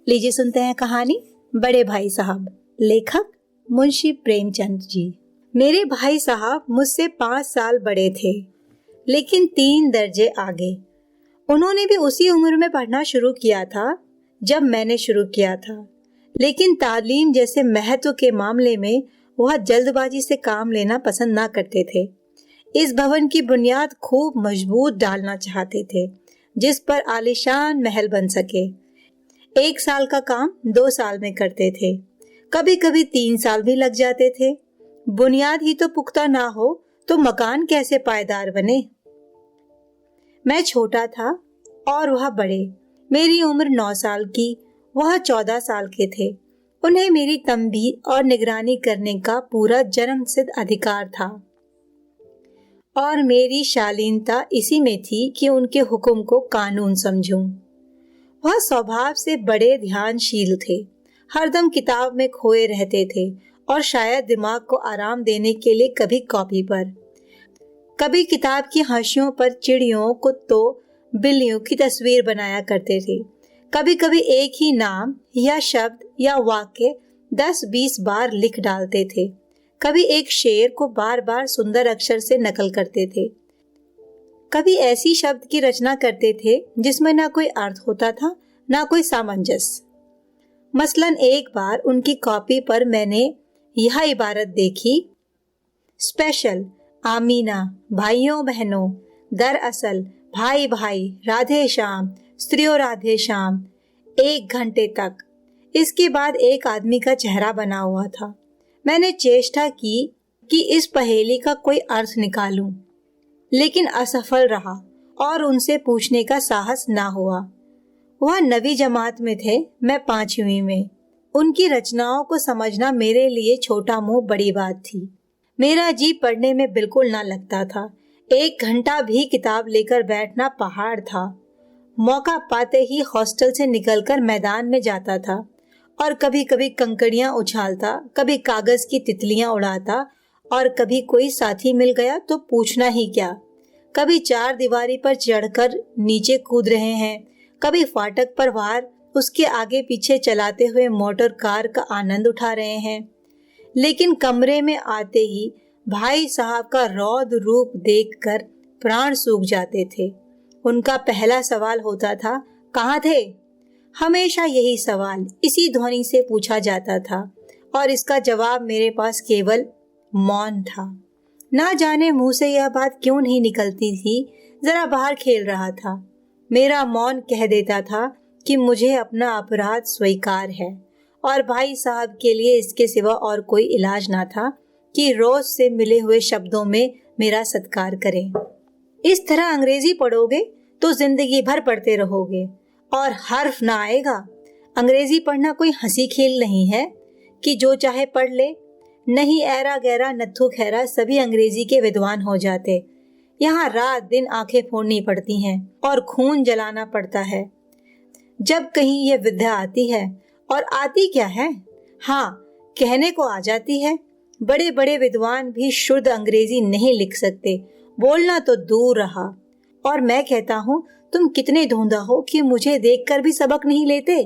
लीजिए सुनते हैं कहानी बड़े भाई साहब। लेखक मुंशी प्रेमचंद जी। मेरे भाई साहब मुझसे 5 साल बड़े थे, लेकिन 3 दर्जे आगे। उन्होंने भी उसी उम्र में पढ़ना शुरू किया था जब मैंने शुरू किया था, लेकिन तालीम जैसे महत्व के मामले में वह जल्दबाजी से काम लेना पसंद ना करते थे। इस भवन की बुनियाद खूब मजबूत डालना चाहते थे, जिस पर आलीशान महल बन सके। 1 साल का काम 2 साल में करते थे, कभी कभी 3 साल भी लग जाते थे। बुनियाद ही तो पुख्ता ना हो तो मकान कैसे पायदार बने। मैं छोटा था और वह बड़े। मेरी उम्र 9 साल की, वह 14 साल के थे। उन्हें मेरी तंबीह और निगरानी करने का पूरा जन्मसिद्ध अधिकार था और मेरी शालीनता इसी में थी कि उनके हुक्म को कानून समझूं। वह स्वभाव से बड़े ध्यानशील थे, हरदम किताब में खोए रहते थे और शायद दिमाग को आराम देने के लिए कभी कॉपी पर, कभी किताब की हाशियों पर चिड़ियों, कुत्तों, बिल्लियों की तस्वीर बनाया करते थे। कभी कभी एक ही नाम या शब्द या वाक्य 10-20 बार लिख डालते थे। कभी एक शेर को बार बार सुंदर अक्षर से नकल करते थे। कभी ऐसी शब्द की रचना करते थे जिसमें ना कोई अर्थ होता था ना कोई सामंजस्य। मसलन एक बार उनकी कॉपी पर मैंने यह इबारत देखी, स्पेशल आमीना, भाइयों बहनों, दरअसल भाई भाई, राधे श्याम, स्त्रियों राधे श्याम, 1 घंटे तक। इसके बाद एक आदमी का चेहरा बना हुआ था। मैंने चेष्टा की कि इस पहेली का कोई अर्थ निकालूं, लेकिन असफल रहा और उनसे पूछने का साहस ना हुआ। वह 9वीं जमात में थे, मैं 5वीं में। उनकी रचनाओं को समझना मेरे लिए छोटा मुंह बड़ी बात थी। मेरा जी पढ़ने में बिल्कुल ना लगता था। 1 घंटा भी किताब लेकर बैठना पहाड़ था। मौका पाते ही हॉस्टल से निकलकर मैदान में जाता था और कभी कभी कंकड़ियां उछालता, कभी कागज की तितलियां उड़ाता और कभी कोई साथी मिल गया तो पूछना ही क्या। कभी 4 दीवारी पर चढ़कर नीचे कूद रहे हैं, कभी फाटक पर वार उसके आगे पीछे चलाते हुए मोटर कार का आनंद उठा रहे हैं। लेकिन कमरे में आते ही भाई साहब का रौद्र रूप देखकर प्राण सूख जाते थे। उनका पहला सवाल होता था, कहाँ थे? हमेशा यही सवाल इसी ध्वनि से पूछा जाता था और इसका जवाब मेरे पास केवल मौन था। ना जाने मुंह से यह बात क्यों नहीं निकलती थी। जरा बाहर खेल रहा था। मेरा मौन कह देता था कि मुझे अपना अपराध स्वीकार है और भाई साहब के लिए इसके सिवा और कोई इलाज ना था कि रोज से मिले हुए शब्दों में मेरा सत्कार करें। इस तरह अंग्रेजी पढ़ोगे तो जिंदगी भर पढ़ते रहोगे और हर्फ ना आएगा। अंग्रेजी पढ़ना कोई हंसी खेल नहीं है कि जो चाहे पढ़ ले। नहीं, ऐरा गैरा नत्थु खैरा सभी अंग्रेजी के विद्वान हो जाते। यहाँ रात दिन आंखें फोड़नी पड़ती हैं और खून जलाना पड़ता है जब कहीं यह विद्या आती है। और आती क्या है? हाँ, कहने को आ जाती है। बड़े बड़े विद्वान भी शुद्ध अंग्रेजी नहीं लिख सकते, बोलना तो दूर रहा। और मैं कहता हूँ, तुम कितने धुंधा हो कि मुझे देखकर भी सबक नहीं लेते।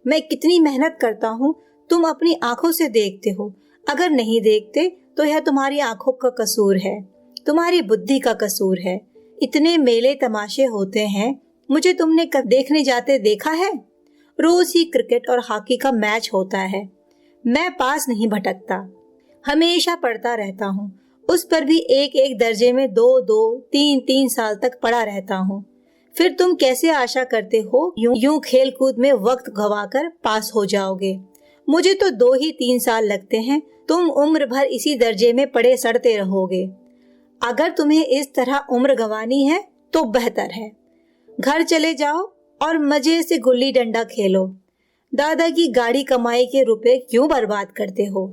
मैं कितनी मेहनत करता हूँ, तुम अपनी आंखों से देखते हो। अगर नहीं देखते तो यह तुम्हारी आंखों का कसूर है, तुम्हारी बुद्धि का कसूर है। इतने मेले तमाशे होते हैं, मुझे तुमने कब देखने जाते देखा है? रोज ही क्रिकेट और हॉकी का मैच होता है। मैं पास नहीं भटकता, हमेशा पढ़ता रहता हूँ। उस पर भी एक दर्जे में 2-2, 3-3 साल तक पढ़ा रहता हूँ। फिर तुम कैसे आशा करते हो यूं खेल कूद में वक्त गवाकर पास हो जाओगे? मुझे तो 2 ही 3 साल लगते हैं। तुम उम्र भर इसी दर्जे में पड़े सड़ते रहोगे। अगर तुम्हें इस तरह उम्र गंवानी है तो बेहतर है, घर चले जाओ और मजे से गुल्ली डंडा खेलो। दादा की गाड़ी कमाई के रुपए क्यों बर्बाद करते हो?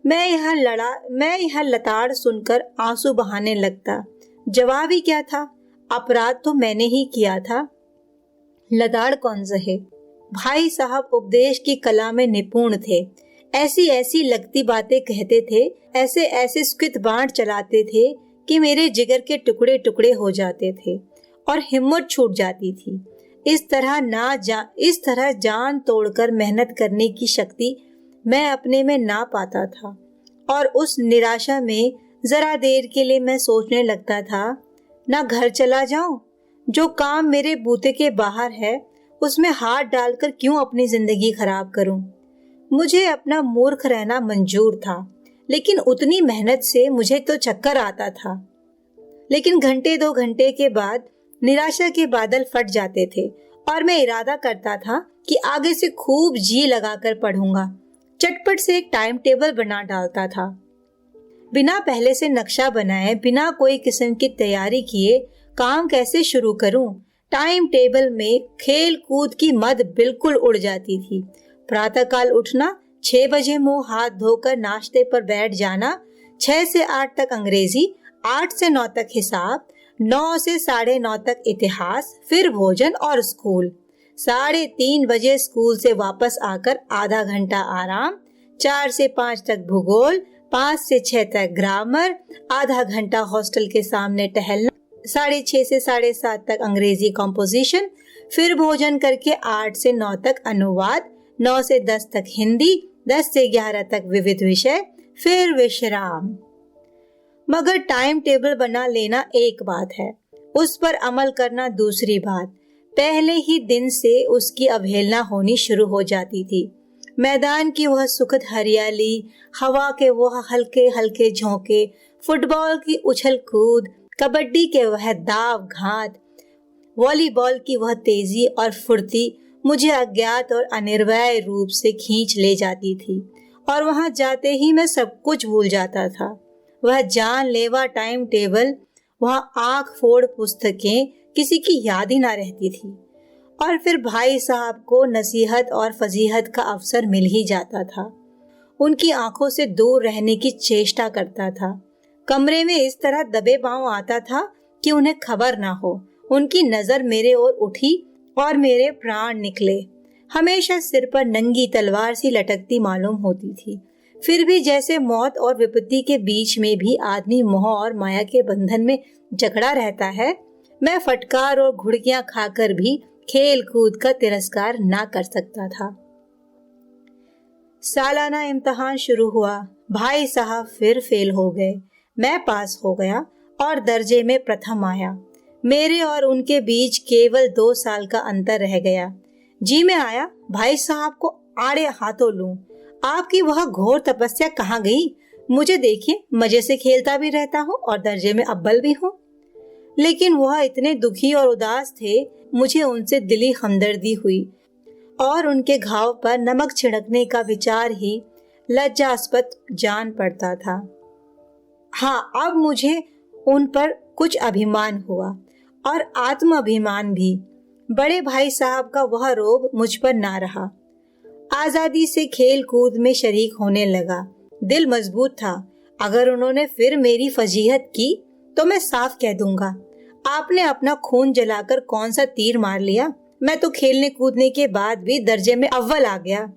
मैं यह लताड़ सुनकर आंसू बहाने लगता। जवाब ही क्या था? अपराध तो मैंने ही किया था, लताड़ कौन सहे। भाई साहब उपदेश की कला में निपुण थे। ऐसी ऐसी लगती बातें कहते थे, ऐसे ऐसे स्कित बांट चलाते थे कि मेरे जिगर के टुकड़े टुकड़े हो जाते थे और हिम्मत छूट जाती थी। इस तरह जान तोड़कर मेहनत करने की शक्ति मैं अपने में ना पाता था। और उस निराशा में जरा देर के लिए मैं सोचने लगता था, ना घर चला जाऊं, जो काम मेरे बूते के बाहर है उसमें हाथ डालकर क्यों अपनी जिंदगी खराब करूं। मुझे अपना मूर्ख रहना मंजूर था, लेकिन उतनी मेहनत से मुझे तो चक्कर आता था। लेकिन घंटे 2 घंटे के बाद निराशा के बादल फट जाते थे और मैं इरादा करता था कि आगे से खूब जी लगाकर पढ़ूंगा। चटपट से एक टाइम टेबल बना डालता था। बिना पहले से नक्शा बनाए, बिना कोई किस्म की तैयारी किए काम कैसे शुरू करूं। टाइम टेबल में खेल कूद की मद बिल्कुल उड़ जाती थी। प्रातःकाल उठना, 6 बजे मुंह हाथ धोकर नाश्ते पर बैठ जाना, 6 से 8 तक अंग्रेजी, 8 से 9 तक हिसाब, 9 से 9:30 तक इतिहास, फिर भोजन और स्कूल। 3:30 बजे स्कूल से वापस आकर आधा घंटा आराम, 4 से 5 तक भूगोल, 5 से 6 तक ग्रामर, आधा घंटा हॉस्टल के सामने टहलना, 6:30 से 7:30 तक अंग्रेजी कॉम्पोजिशन, फिर भोजन करके 8 से 9 तक अनुवाद, 9 से 10 तक हिंदी, 10 से 11 तक विविध विषय, फिर विश्राम। मगर टाइम टेबल बना लेना एक बात है, उस पर अमल करना दूसरी बात। पहले ही दिन से उसकी अवहेलना होनी शुरू हो जाती थी। मैदान की वह सुखद हरियाली, हवा के वह हल्के हल्के झोंके, फुटबॉल की उछल कूद, कबड्डी के वह दाव घात, वॉलीबॉल की वह तेजी और फुर्ती मुझे अज्ञात और अनिर्वय रूप से खींच ले जाती थी। और वहां जाते ही मैं सब कुछ भूल जाता था। वह जानलेवा टाइम टेबल, वह आंख फोड़ पुस्तकें, किसी की याद ही ना रहती थी। और फिर भाई साहब को नसीहत और फजीहत का अवसर मिल ही जाता था। उनकी आंखों से दूर रहने की चेष्टा करता था। कमरे में इस तरह दबे पांव आता था कि उन्हें खबर ना हो। उनकी नजर मेरे ओर उठी और मेरे प्राण निकले। हमेशा सिर पर नंगी तलवार सी लटकती मालूम होती थी। फिर भी जैसे मौत और विपत्ति के बीच में भी आदमी मोह और माया के बंधन में जकड़ा रहता है, मैं फटकार और घुड़कियां खाकर भी खेल कूद का तिरस्कार ना कर सकता था। सालाना इम्तिहान शुरू हुआ। भाई साहब फिर फेल हो गए। मैं पास हो गया और दर्जे में प्रथम आया। मेरे और उनके बीच केवल 2 साल का अंतर रह गया। जी में आया भाई साहब को आड़े हाथों लूं। आपकी वह घोर तपस्या कहाँ गई? मुझे देखिए, मजे से खेलता भी रहता हूँ और दर्जे में अव्वल भी हूँ। लेकिन वह इतने दुखी और उदास थे, मुझे उनसे दिली हमदर्दी हुई और उनके घाव पर नमक छिड़कने का विचार ही लज्जास्पद जान पड़ता था। हाँ, अब मुझे उन पर कुछ अभिमान हुआ और आत्माभिमान भी। बड़े भाई साहब का वह रोब मुझ पर ना रहा। आजादी से खेल कूद में शरीक होने लगा। दिल मजबूत था। अगर उन्होंने फिर मेरी फजीहत की तो मैं साफ कह दूंगा, आपने अपना खून जलाकर कौन सा तीर मार लिया? मैं तो खेलने कूदने के बाद भी दर्जे में अव्वल आ गया।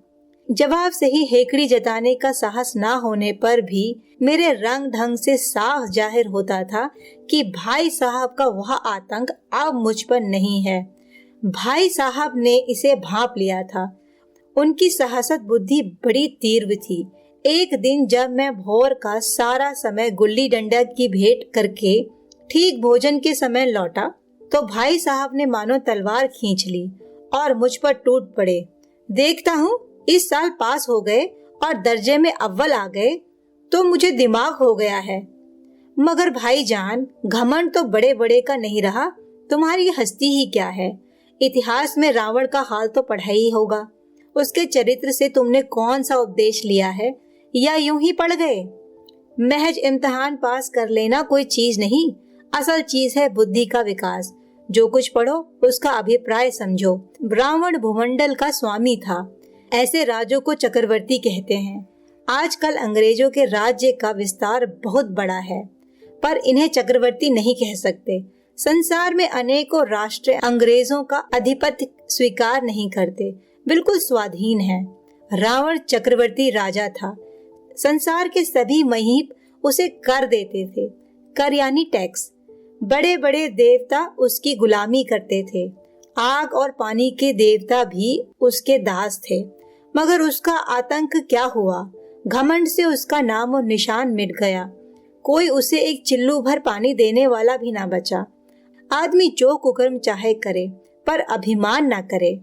जवाब से ही हेकड़ी जताने का साहस ना होने पर भी मेरे रंग ढंग से साफ जाहिर होता था कि भाई साहब का वह आतंक अब मुझ पर नहीं है। भाई साहब ने इसे भांप लिया था। उनकी साहसत बुद्धि बड़ी तीव्र थी। एक दिन जब मैं भोर का सारा समय गुल्ली डंडा की भेंट करके ठीक भोजन के समय लौटा, तो भाई साहब ने मानो तलवार खींच ली और मुझ पर टूट पड़े। देखता हूँ इस साल पास हो गए और दर्जे में अव्वल आ गए तो मुझे दिमाग हो गया है। मगर भाईजान, घमंड तो बड़े बड़े का नहीं रहा। तुम्हारी हस्ती ही क्या है? इतिहास में रावण का हाल तो पढ़ा ही होगा। उसके चरित्र से तुमने कौन सा उपदेश लिया है, या यूं ही पढ़ गए? महज इम्तिहान पास कर लेना कोई चीज नहीं, असल चीज है बुद्धि का विकास। जो कुछ पढ़ो उसका अभिप्राय समझो। रावण भूमंडल का स्वामी था। ऐसे राजों को चक्रवर्ती कहते हैं। आजकल अंग्रेजों के राज्य का विस्तार बहुत बड़ा है, पर इन्हें चक्रवर्ती नहीं कह सकते। संसार में अनेकों राष्ट्र अंग्रेजों का आधिपत्य स्वीकार नहीं करते, बिल्कुल स्वाधीन है। रावण चक्रवर्ती राजा था। संसार के सभी महीप उसे कर देते थे। कर यानी टैक्स। बड़े बड़े देवता उसकी गुलामी करते थे। आग और पानी के देवता भी उसके दास थे, मगर उसका आतंक क्या हुआ। घमंड से उसका नाम और निशान मिट गया। कोई उसे एक चिल्लू भर पानी देने वाला भी ना बचा। आदमी जो कुकर्म चाहे करे, पर अभिमान ना करे।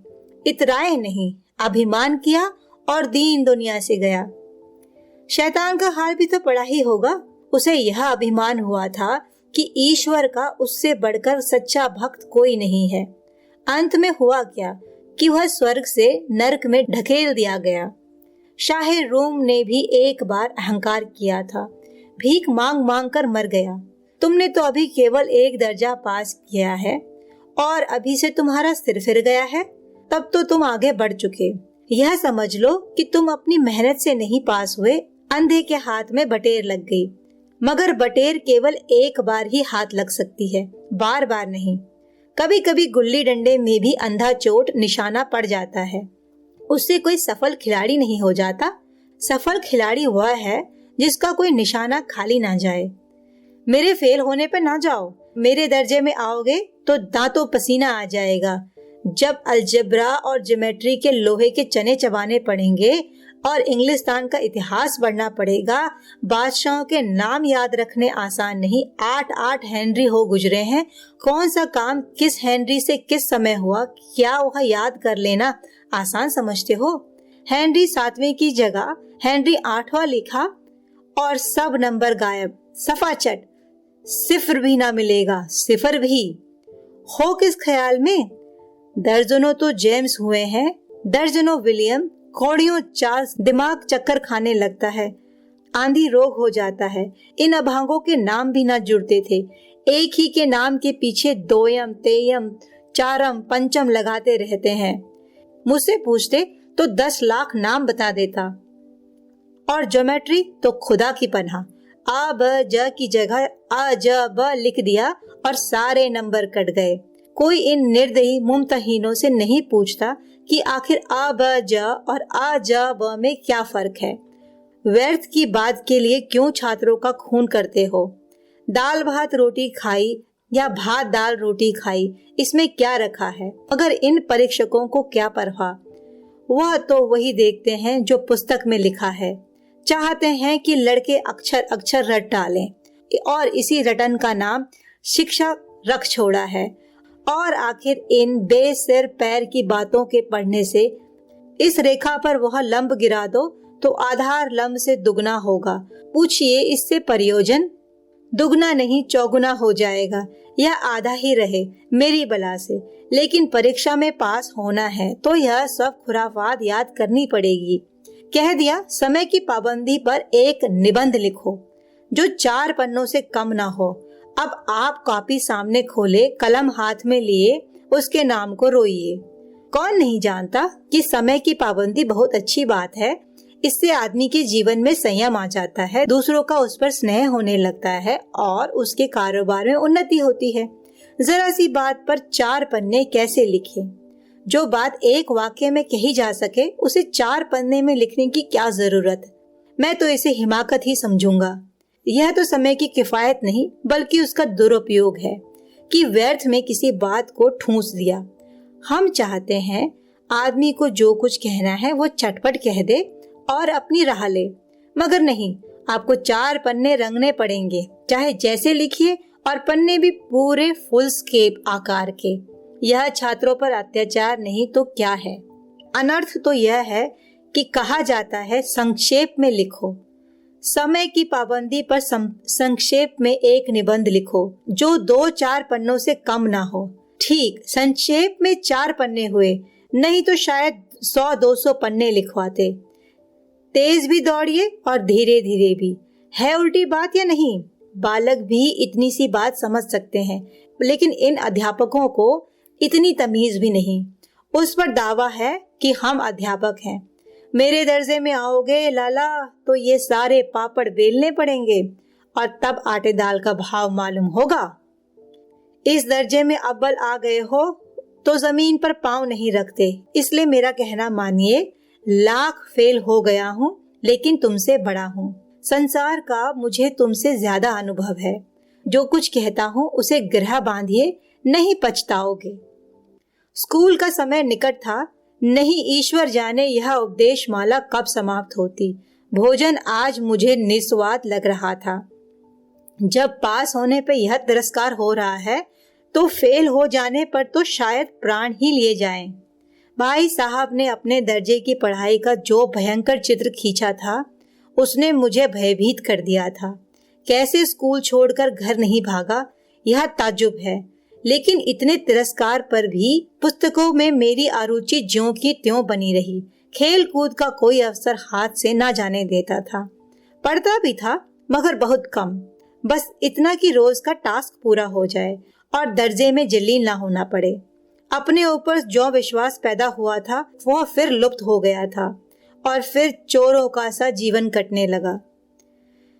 इतराए नहीं, अभिमान किया और दीन दुनिया से गया। शैतान का हाल भी तो पड़ा ही होगा। उसे यह अभिमान हुआ था कि ईश्वर का उससे बढ़कर सच्चा भक्त कोई नहीं है। अंत में हुआ क्या कि वह स्वर्ग से नरक में ढकेल दिया गया। शाह रोम ने भी एक बार अहंकार किया था, भीख मांग मांग कर मर गया। तुमने तो अभी केवल एक दर्जा पास किया है और अभी से तुम्हारा सिर फिर गया है। तब तो तुम आगे बढ़ चुके। यह समझ लो कि तुम अपनी मेहनत से नहीं पास हुए, अंधे के हाथ में बटेर लग गई। मगर बटेर केवल एक बार ही हाथ लग सकती है, बार बार नहीं। कभी कभी गुल्ली डंडे में भी अंधा चोट निशाना पड़ जाता है, उससे कोई सफल खिलाड़ी नहीं हो जाता। सफल खिलाड़ी वह है जिसका कोई निशाना खाली ना जाए। मेरे फेल होने पर ना जाओ। मेरे दर्जे में आओगे तो दांतों पसीना आ जाएगा। जब अलजेब्रा और ज्योमेट्री के लोहे के चने चबाने पड़ेंगे और इंग्लिस्तान का इतिहास पढ़ना पड़ेगा। बादशाहों के नाम याद रखने आसान नहीं। 8 हेनरी हो गुजरे हैं। कौन सा काम किस हेनरी से किस समय हुआ, क्या वह याद कर लेना आसान समझते हो? हेनरी 7वें की जगह हेनरी 8वां लिखा और सब नंबर गायब। सफा चट, सिफर भी ना मिलेगा, सिफर भी। हो किस ख्याल में? दर्जनों तो जेम्स हुए हैं, दर्जनों विलियम, कौड़ियों चार्ल्स। दिमाग चक्कर खाने लगता है, आंधी रोग हो जाता है। इन अभागों के नाम भी ना जुड़ते थे। एक ही के नाम के पीछे दोयम, तेयम, चारम, पंचम लगाते रहते हैं। मुझसे पूछते तो 10 लाख नाम बता देता। और ज्योमेट्री तो खुदा की पनाह। आ ब ज की जगह आ ज ब लिख दिया और सारे नंबर कट गए। कोई इन निर्दयी मुमतहीनों से नहीं पूछता कि आखिर आ ब ज और आ ज ब में क्या फर्क है। व्यर्थ की बात के लिए क्यों छात्रों का खून करते हो? दाल भात रोटी खाई या भात दाल रोटी खाई, इसमें क्या रखा है? मगर इन परीक्षकों को क्या परवाह। वह तो वही देखते हैं जो पुस्तक में लिखा है। चाहते हैं कि लड़के अक्षर अक्षर रट डालें और इसी रटन का नाम शिक्षा रख छोड़ा है। और आखिर इन बेसिर पैर की बातों के पढ़ने से इस रेखा पर वह लंब गिरा दो तो आधार लंब से दुगना होगा। पूछिए इससे प्रयोजन? दुगना नहीं चौगुना हो जाएगा, या आधा ही रहे मेरी बला से। लेकिन परीक्षा में पास होना है तो यह सब खुराफात याद करनी पड़ेगी। कह दिया समय की पाबंदी पर एक निबंध लिखो जो 4 पन्नों से कम ना हो। अब आप कॉपी सामने खोले, कलम हाथ में लिए, उसके नाम को रोइए। कौन नहीं जानता कि समय की पाबंदी बहुत अच्छी बात है। इससे आदमी के जीवन में संयम आ जाता है, दूसरों का उस पर स्नेह होने लगता है और उसके कारोबार में उन्नति होती है। जरा सी बात पर 4 पन्ने कैसे लिखे? जो बात एक वाक्य में कही जा सके उसे 4 पन्ने में लिखने की क्या जरूरत? मैं तो इसे हिमाकत ही समझूंगा। यह तो समय की किफायत नहीं बल्कि उसका दुरुपयोग है कि व्यर्थ में किसी बात को ठूंस दिया। हम चाहते हैं आदमी को जो कुछ कहना है वो चटपट कह दे और अपनी राह ले, मगर नहीं, आपको 4 पन्ने रंगने पड़ेंगे, चाहे जैसे लिखिए, और पन्ने भी पूरे फुल स्केप आकार के। यह छात्रों पर अत्याचार नहीं तो क्या है? अनर्थ तो यह है कि कहा जाता है संक्षेप में लिखो। समय की पाबंदी पर संक्षेप में एक निबंध लिखो जो 2-4 पन्नों से कम ना हो। ठीक, संक्षेप में 4 पन्ने हुए, नहीं तो शायद 100-200 पन्ने लिखवाते। तेज भी दौड़िए और धीरे धीरे भी। है उल्टी बात या नहीं? बालक भी इतनी सी बात समझ सकते हैं, लेकिन इन अध्यापकों को इतनी तमीज भी नहीं। उस पर दावा है कि हम अध्यापक हैं। मेरे दर्जे में आओगे लाला तो ये सारे पापड़ बेलने पड़ेंगे और तब आटे दाल का भाव मालूम होगा। इस दर्जे में अव्वल आ गए हो तो जमीन पर पांव नहीं रखते, इसलिए मेरा कहना मानिए। लाख फेल हो गया हूँ लेकिन तुमसे बड़ा हूँ। संसार का मुझे तुमसे ज्यादा अनुभव है। जो कुछ कहता हूँ उसे ग्रह बांधिए, नहीं पछताओगे। स्कूल का समय निकट था। नहीं ईश्वर जाने यह उपदेश माला कब समाप्त होती। भोजन आज मुझे निस्वाद लग रहा था। जब पास होने पे यह तिरस्कार हो रहा है तो फेल हो जाने पर तो शायद प्राण ही लिए जाएं। भाई साहब ने अपने दर्जे की पढ़ाई का जो भयंकर चित्र खींचा था उसने मुझे भयभीत कर दिया था। कैसे स्कूल छोड़कर घर नहीं भागा यह ताज्जुब है, लेकिन इतने तिरस्कार पर भी पुस्तकों में मेरी अरुचि ज्यों की त्यों बनी रही। खेल कूद का कोई अवसर हाथ से ना जाने देता था। पढ़ता भी था मगर बहुत कम, बस इतना कि रोज का टास्क पूरा हो जाए और दर्जे में जलील ना होना पड़े। अपने ऊपर जो विश्वास पैदा हुआ था वह फिर लुप्त हो गया था और फिर चोरों का सा जीवन कटने लगा।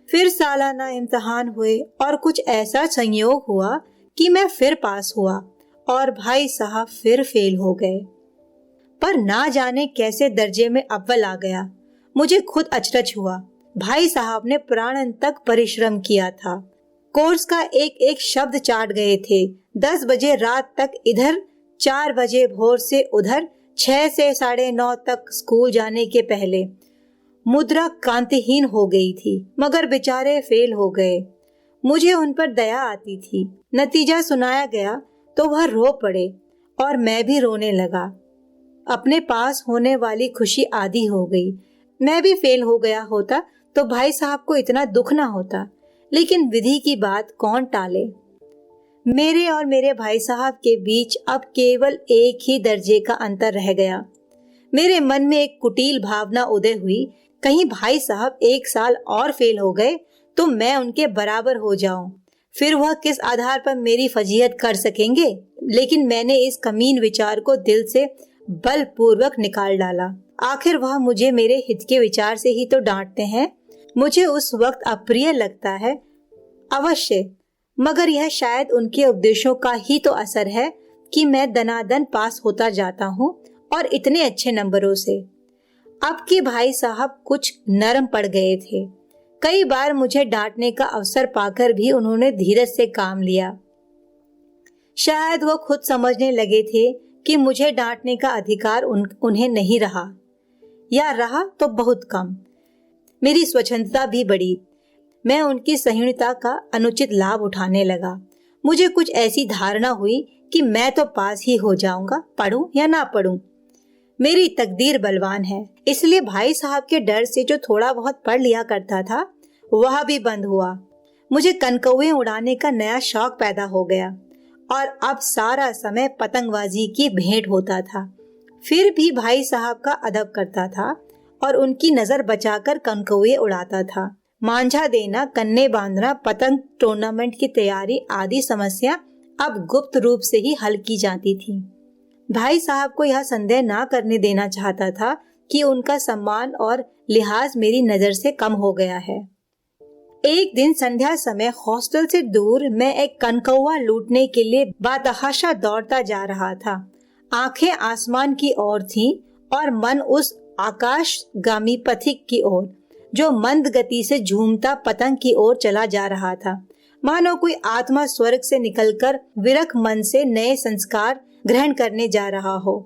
फिर सालाना इम्तिहान हुए और कुछ ऐसा संयोग हुआ कि मैं फिर पास हुआ और भाई साहब फिर फेल हो गए। पर ना जाने कैसे दर्जे में अव्वल आ गया। मुझे खुद अचरज हुआ। भाई साहब ने प्राणन तक परिश्रम किया था। कोर्स का एक एक शब्द चाट गए थे। 10 बजे रात तक इधर, 4 बजे भोर से उधर, 6 से 9:30 तक स्कूल जाने के पहले। मुद्रा कांतिहीन हो गई थी मगर बेचारे फेल हो गए। मुझे उन पर दया आती थी। नतीजा सुनाया गया तो वह रो पड़े और मैं भी रोने लगा। अपने पास होने वाली खुशी आधी हो गई। मैं भी फेल हो गया होता तो भाई साहब को इतना दुख ना होता, लेकिन विधि की बात कौन टाले। मेरे और मेरे भाई साहब के बीच अब केवल एक ही दर्जे का अंतर रह गया। मेरे मन में एक कुटिल भावना उदय हुई, कहीं भाई साहब 1 साल और फेल हो गए तो मैं उनके बराबर हो जाऊं। फिर वह किस आधार पर मेरी फजीहत कर सकेंगे। लेकिन मैंने इस कमीन विचार को दिल से बलपूर्वक निकाल डाला। आखिर वह मुझे मेरे हित के विचार से ही तो डांटते हैं। मुझे उस वक्त अप्रिय लगता है अवश्य, मगर यह शायद उनके उपदेशों का ही तो असर है कि मैं दनादन पास होता जाता हूँ और इतने अच्छे नंबरों से। अब के भाई साहब कुछ नरम पड़ गए थे। कई बार मुझे डांटने का अवसर पाकर भी उन्होंने धीरज से काम लिया। शायद वो खुद समझने लगे थे कि मुझे डांटने का अधिकार उन्हें नहीं रहा, या रहा तो बहुत कम। मेरी स्वच्छंदता भी बढ़ी। मैं उनकी संहीणता का अनुचित लाभ उठाने लगा। मुझे कुछ ऐसी धारणा हुई कि मैं तो पास ही हो जाऊंगा, पढ़ूं या ना पढ़ूं। मेरी तकदीर बलवान है। इसलिए भाई साहब के डर से जो थोड़ा बहुत पढ़ लिया करता था वह भी बंद हुआ। मुझे कनकौए उड़ाने का नया शौक पैदा हो गया और अब सारा समय पतंगबाजी की भेंट होता था। फिर भी भाई साहब का अदब करता था और उनकी नजर बचाकर कनकौए उड़ाता था। मांझा देना, कन्ने बांधना, पतंग टूर्नामेंट की तैयारी आदि समस्या अब गुप्त रूप से ही हल की जाती थी। भाई साहब को यह संदेह ना करने देना चाहता था कि उनका सम्मान और लिहाज मेरी नजर से कम हो गया है। एक दिन संध्या समय हॉस्टल से दूर मैं एक कनकौआ लूटने के लिए बातहाशा दौड़ता जा रहा था। आंखें आसमान की ओर थीं और मन उस आकाशगामी पथिक की ओर जो मंद गति से झूमता पतंग की ओर चला जा रहा था। मानो कोई आत्मा स्वर्ग से निकलकर विरख मन से नए संस्कार ग्रहण करने जा रहा हो।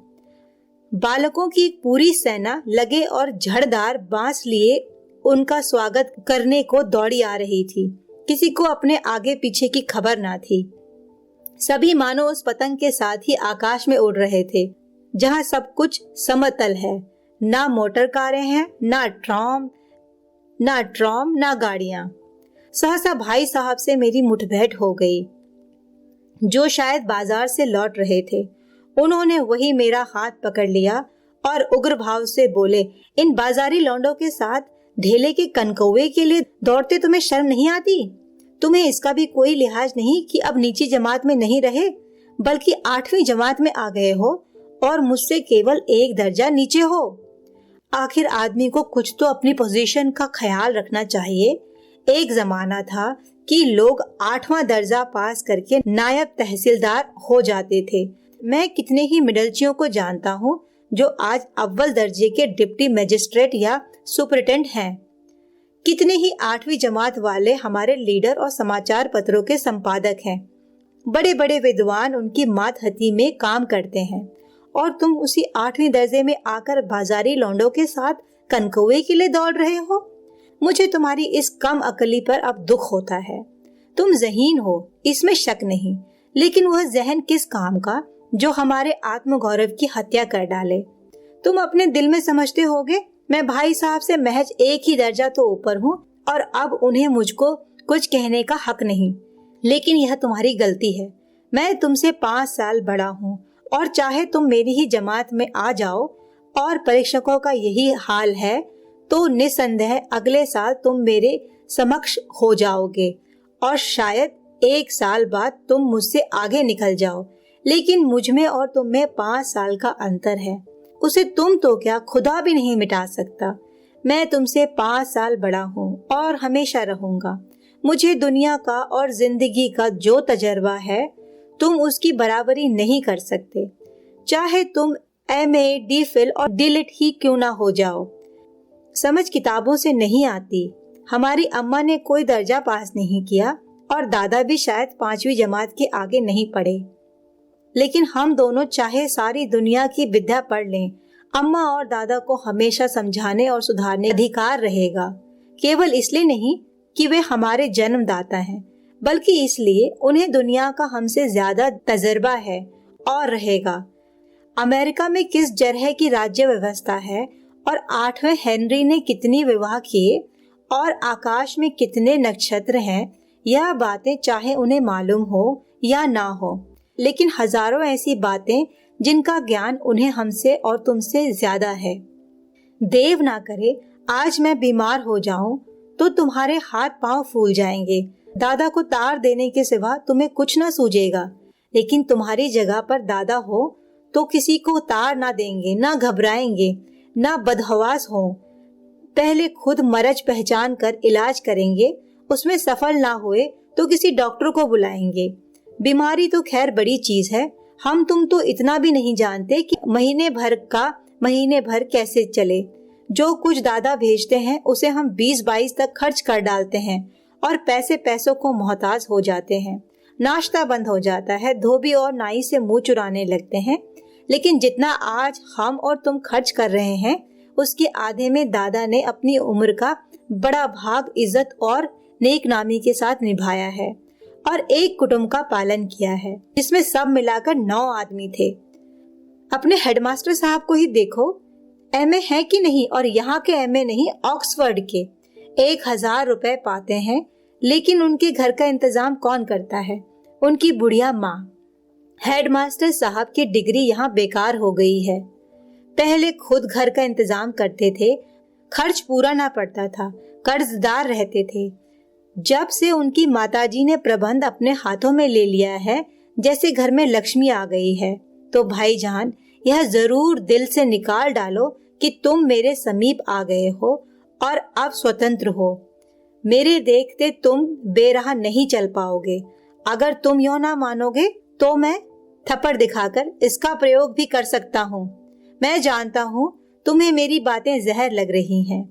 बालकों की एक पूरी सेना लगे और झड़दार बांस लिए उनका स्वागत करने को दौड़ी आ रही थी। किसी को अपने आगे पीछे की खबर ना थी। सभी मानो उस पतंग के साथ ही आकाश में उड़ रहे थे जहां सब कुछ समतल है। ना मोटर कारें हैं, ना ट्रॉम, ना गाड़ियां। सहसा भाई साहब से मेरी मुठभेड़ हो गई, जो शायद बाजार से लौट रहे थे। उन्होंने वही मेरा हाथ पकड़ लिया और उग्र भाव से बोले, इन बाजारी लौंडों के साथ ढेले के कनकौए के लिए दौड़ते तुम्हें शर्म नहीं आती? तुम्हें इसका भी कोई लिहाज नहीं कि अब नीची जमात में नहीं रहे बल्कि 8वीं जमात में आ गए हो और मुझसे केवल 1 दर्जा नीचे हो। आखिर आदमी को कुछ तो अपनी पोजीशन का ख्याल रखना चाहिए। एक जमाना था कि लोग 8वां दर्जा पास करके नायब तहसीलदार हो जाते थे। मैं कितने ही मिडलचियों को जानता हूँ जो आज अव्वल दर्जे के डिप्टी मजिस्ट्रेट या सुपरिटेंडेंट हैं। कितने ही 8वीं जमात वाले हमारे लीडर और समाचार पत्रों के संपादक हैं। बड़े बड़े विद्वान उनकी मातहती में काम करते हैं। और तुम उसी 8वीं दर्जे में आकर बाजारी लौंडों के साथ कनकौए के लिए दौड़ रहे हो। मुझे तुम्हारी इस कम अकली पर अब दुख होता है। तुम ज़हीन हो, इसमें शक नहीं, लेकिन वह जहन किस काम का जो हमारे आत्मगौरव की हत्या कर डाले। तुम अपने दिल में समझते होगे मैं भाई साहब से महज एक ही दर्जा तो ऊपर हूँ और अब उन्हें मुझको कुछ कहने का हक नहीं, लेकिन यह तुम्हारी गलती है। मैं तुमसे 5 साल बड़ा हूँ और चाहे तुम मेरी ही जमात में आ जाओ और परीक्षकों का यही हाल है तो निस्संदेह अगले साल तुम मेरे समक्ष हो जाओगे और शायद 1 साल बाद तुम मुझसे आगे निकल जाओ, लेकिन मुझ में और तुम में 5 साल का अंतर है। उसे तुम तो क्या खुदा भी नहीं मिटा सकता। मैं तुमसे 5 साल बड़ा हूँ और हमेशा रहूंगा। मुझे दुनिया का और जिंदगी का जो तजर्बा है तुम उसकी बराबरी नहीं कर सकते, चाहे तुम MA, DPhil और DLit ही क्यों ना हो जाओ। समझ किताबों से नहीं आती। हमारी अम्मा ने कोई दर्जा पास नहीं किया और दादा भी शायद 5वीं जमात के आगे नहीं पढ़े, लेकिन हम दोनों चाहे सारी दुनिया की विद्या पढ़ लें, अम्मा और दादा को हमेशा समझाने और सुधारने का अधिकार रहेगा। केवल इसलिए नहीं कि वे हमारे जन्मदाता हैं, बल्कि इसलिए उन्हें दुनिया का हमसे ज्यादा तजर्बा है और रहेगा। अमेरिका में किस जरह की राज्य व्यवस्था है और 8वें हेनरी ने कितनी विवाह किए और आकाश में कितने नक्षत्र हैं, यह बातें चाहे उन्हें मालूम हो या ना हो, लेकिन हजारों ऐसी बातें जिनका ज्ञान उन्हें हमसे और तुमसे ज्यादा है। देव ना करे आज मैं बीमार हो जाऊं तो तुम्हारे हाथ पांव फूल जाएंगे। दादा को तार देने के सिवा तुम्हें कुछ ना सूझेगा, लेकिन तुम्हारी जगह पर दादा हो तो किसी को तार ना देंगे, ना घबराएंगे, ना बदहवास हो। पहले खुद मरज पहचान कर इलाज करेंगे, उसमें सफल ना हुए तो किसी डॉक्टर को बुलाएंगे। बीमारी तो खैर बड़ी चीज है, हम तुम तो इतना भी नहीं जानते कि महीने भर कैसे चले। जो कुछ दादा भेजते हैं उसे हम 20-22 तक खर्च कर डालते हैं और पैसों को मोहताज हो जाते हैं। नाश्ता बंद हो जाता है, धोबी और नाई से मुंह चुराने लगते हैं। लेकिन जितना आज हम और तुम खर्च कर रहे हैं उसके आधे में दादा ने अपनी उम्र का बड़ा भाग इज्जत और नेकनामी के साथ निभाया है और एक कुटुंब का पालन किया है जिसमें सब मिलाकर 9 आदमी थे। अपने हेडमास्टर साहब को ही देखो, MA है कि नहीं, और यहाँ के MA नहीं, ऑक्सफोर्ड के 1000 रुपए पाते हैं, लेकिन उनके घर का इंतजाम कौन करता है? उनकी बुढ़िया माँ। हेडमास्टर साहब की डिग्री यहाँ बेकार हो गई है। पहले खुद घर का इंतजाम करते थे, खर्च पूरा ना पड़ता था, कर्जदार रहते थे। जब से उनकी माताजी ने प्रबंध अपने हाथों में ले लिया है, जैसे घर में लक्ष्मी आ गई है, तो भाईजान यह जरूर दिल से निकाल डालो कि तुम मेरे समीप आ गए हो और अब स्वतंत्र हो। मेरे देखते तुम बेराह नहीं चल पाओगे। अगर तुम यो ना मानोगे तो मैं थप्पड़ दिखाकर इसका प्रयोग भी कर सकता हूँ। मैं जानता हूँ तुम्हें मेरी बातें जहर लग रही हैं।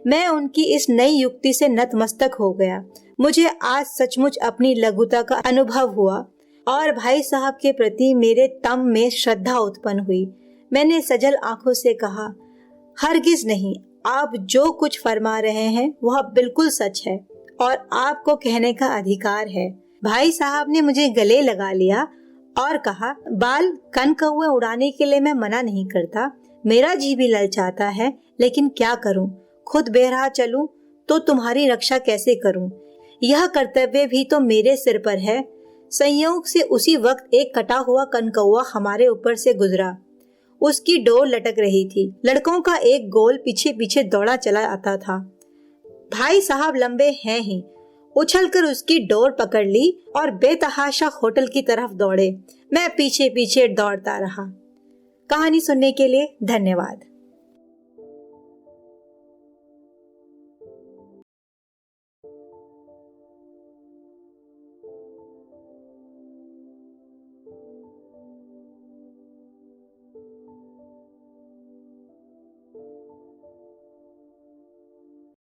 मैं उनकी इस नई युक्ति से नतमस्तक हो गया। मुझे आज सचमुच अपनी लघुता का अनुभव हुआ और भाई साहब के प्रति मेरे तम में श्रद्धा उत्पन्न हुई। मैंने सजल आंखों से कहा, हरगिज नहीं, आप जो कुछ फरमा रहे हैं वह बिल्कुल सच है और आपको कहने का अधिकार है। भाई साहब ने मुझे गले लगा लिया और कहा, बाल कनकौए उड़ाने के लिए मैं मना नहीं करता, मेरा जी भी ललचाता है, लेकिन क्या करूं? खुद बेराह चलूं तो तुम्हारी रक्षा कैसे करूं? यह कर्तव्य भी तो मेरे सिर पर है। संयोग से उसी वक्त एक कटा हुआ कनकौआ हमारे ऊपर से गुजरा। उसकी डोर लटक रही थी। लड़कों का एक गोल पीछे पीछे दौड़ा चला आता था। भाई साहब लंबे हैं ही, उछलकर उसकी डोर पकड़ ली और बेतहाशा होटल की तरफ दौड़े। मैं पीछे पीछे दौड़ता रहा। कहानी सुनने के लिए धन्यवाद।